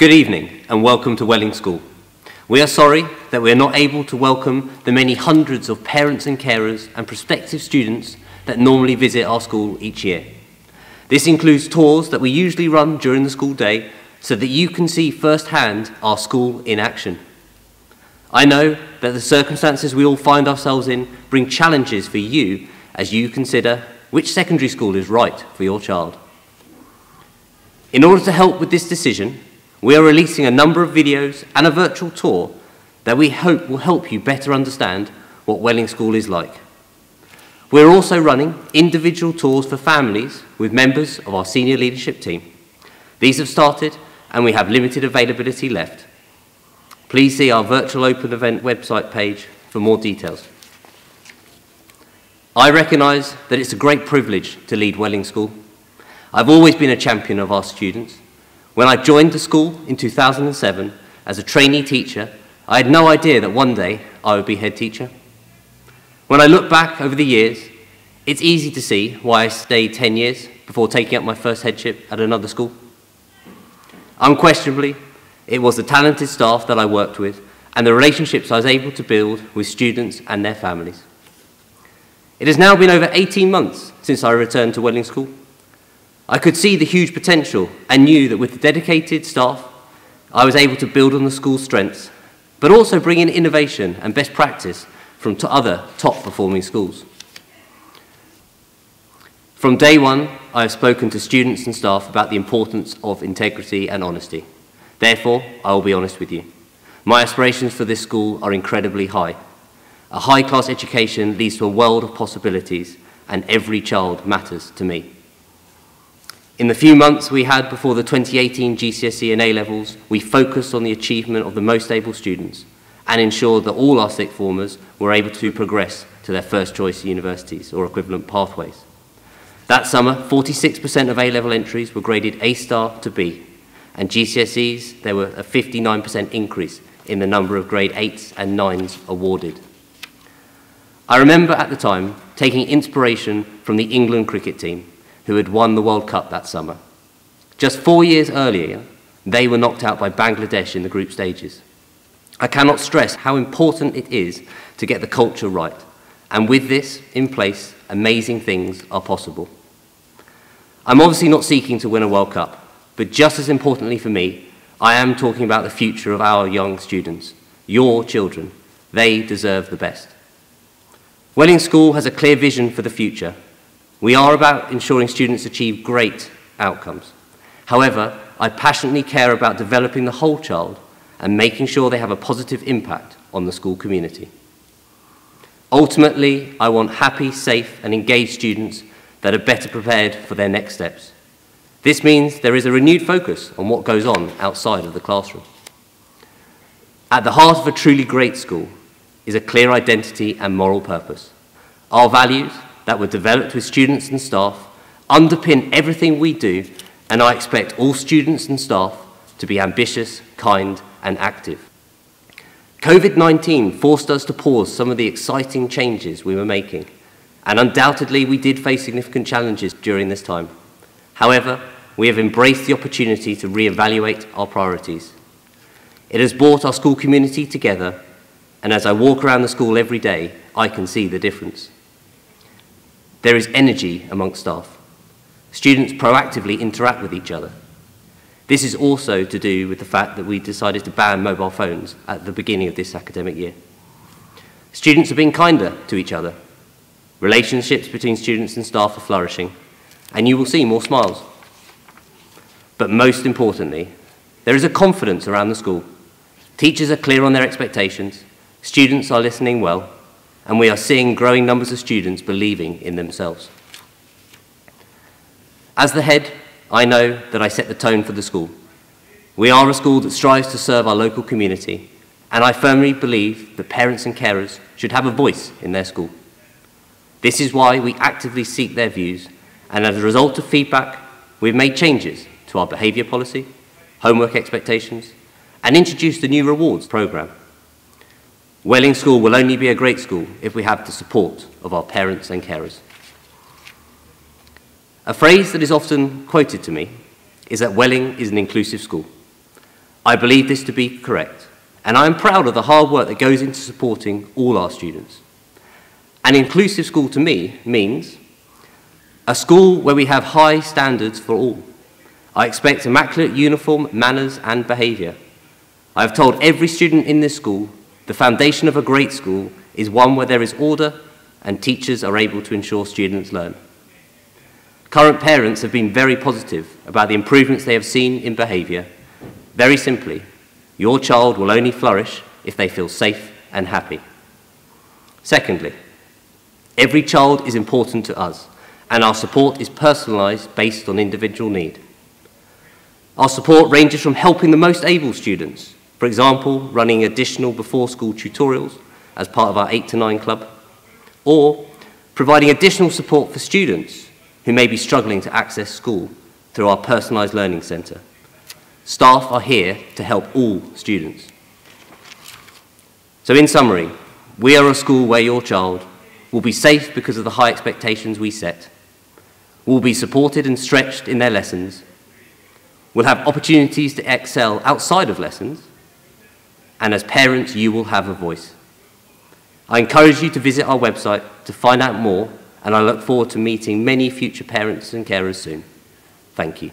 Good evening and welcome to Welling School. We are sorry that we are not able to welcome the many hundreds of parents and carers and prospective students that normally visit our school each year. This includes tours that we usually run during the school day so that you can see firsthand our school in action. I know that the circumstances we all find ourselves in bring challenges for you as you consider which secondary school is right for your child. In order to help with this decision, we are releasing a number of videos and a virtual tour that we hope will help you better understand what Welling School is like. We're also running individual tours for families with members of our senior leadership team. These have started and we have limited availability left. Please see our virtual open event website page for more details. I recognise that it's a great privilege to lead Welling School. I've always been a champion of our students. When I joined the school in 2007 as a trainee teacher, I had no idea that one day I would be head teacher. When I look back over the years, it's easy to see why I stayed 10 years before taking up my first headship at another school. Unquestionably, it was the talented staff that I worked with and the relationships I was able to build with students and their families. It has now been over 18 months since I returned to Welling School. I could see the huge potential and knew that with the dedicated staff, I was able to build on the school's strengths, but also bring in innovation and best practice from other top-performing schools. From day one, I have spoken to students and staff about the importance of integrity and honesty. Therefore, I will be honest with you. My aspirations for this school are incredibly high. A high-class education leads to a world of possibilities, and every child matters to me. In the few months we had before the 2018 GCSE and A-levels, we focused on the achievement of the most able students and ensured that all our sixth formers were able to progress to their first choice universities or equivalent pathways. That summer, 46% of A-level entries were graded A-star to B, and GCSEs, there were a 59% increase in the number of grade 8s and 9s awarded. I remember at the time taking inspiration from the England cricket team, who had won the World Cup that summer. Just 4 years earlier, they were knocked out by Bangladesh in the group stages. I cannot stress how important it is to get the culture right, and with this in place, amazing things are possible. I'm obviously not seeking to win a World Cup, but just as importantly for me, I am talking about the future of our young students, your children. They deserve the best. Welling School has a clear vision for the future. We are about ensuring students achieve great outcomes. However, I passionately care about developing the whole child and making sure they have a positive impact on the school community. Ultimately, I want happy, safe, and engaged students that are better prepared for their next steps. This means there is a renewed focus on what goes on outside of the classroom. At the heart of a truly great school is a clear identity and moral purpose. Our values that were developed with students and staff underpin everything we do, and I expect all students and staff to be ambitious, kind, and active. COVID-19 forced us to pause some of the exciting changes we were making, and undoubtedly we did face significant challenges during this time. However, we have embraced the opportunity to reevaluate our priorities. It has brought our school community together, and as I walk around the school every day, I can see the difference. There is energy amongst staff. Students proactively interact with each other. This is also to do with the fact that we decided to ban mobile phones at the beginning of this academic year. Students are being kinder to each other. Relationships between students and staff are flourishing, and you will see more smiles. But most importantly, there is a confidence around the school. Teachers are clear on their expectations, students are listening well, and we are seeing growing numbers of students believing in themselves. As the head, I know that I set the tone for the school. We are a school that strives to serve our local community, and I firmly believe that parents and carers should have a voice in their school. This is why we actively seek their views, and as a result of feedback, we've made changes to our behaviour policy, homework expectations, and introduced a new rewards programme. Welling School will only be a great school if we have the support of our parents and carers. A phrase that is often quoted to me is that Welling is an inclusive school. I believe this to be correct, and I am proud of the hard work that goes into supporting all our students. An inclusive school to me means a school where we have high standards for all. I expect immaculate uniform, manners and behaviour. I have told every student in this school the foundation of a great school is one where there is order and teachers are able to ensure students learn. Current parents have been very positive about the improvements they have seen in behaviour. Very simply, your child will only flourish if they feel safe and happy. Secondly, every child is important to us, and our support is personalised based on individual need. Our support ranges from helping the most able students, for example, running additional before-school tutorials as part of our 8 to 9 club, or providing additional support for students who may be struggling to access school through our personalised learning centre. Staff are here to help all students. So in summary, we are a school where your child will be safe because of the high expectations we set, will be supported and stretched in their lessons, will have opportunities to excel outside of lessons, and as parents, you will have a voice. I encourage you to visit our website to find out more, and I look forward to meeting many future parents and carers soon. Thank you.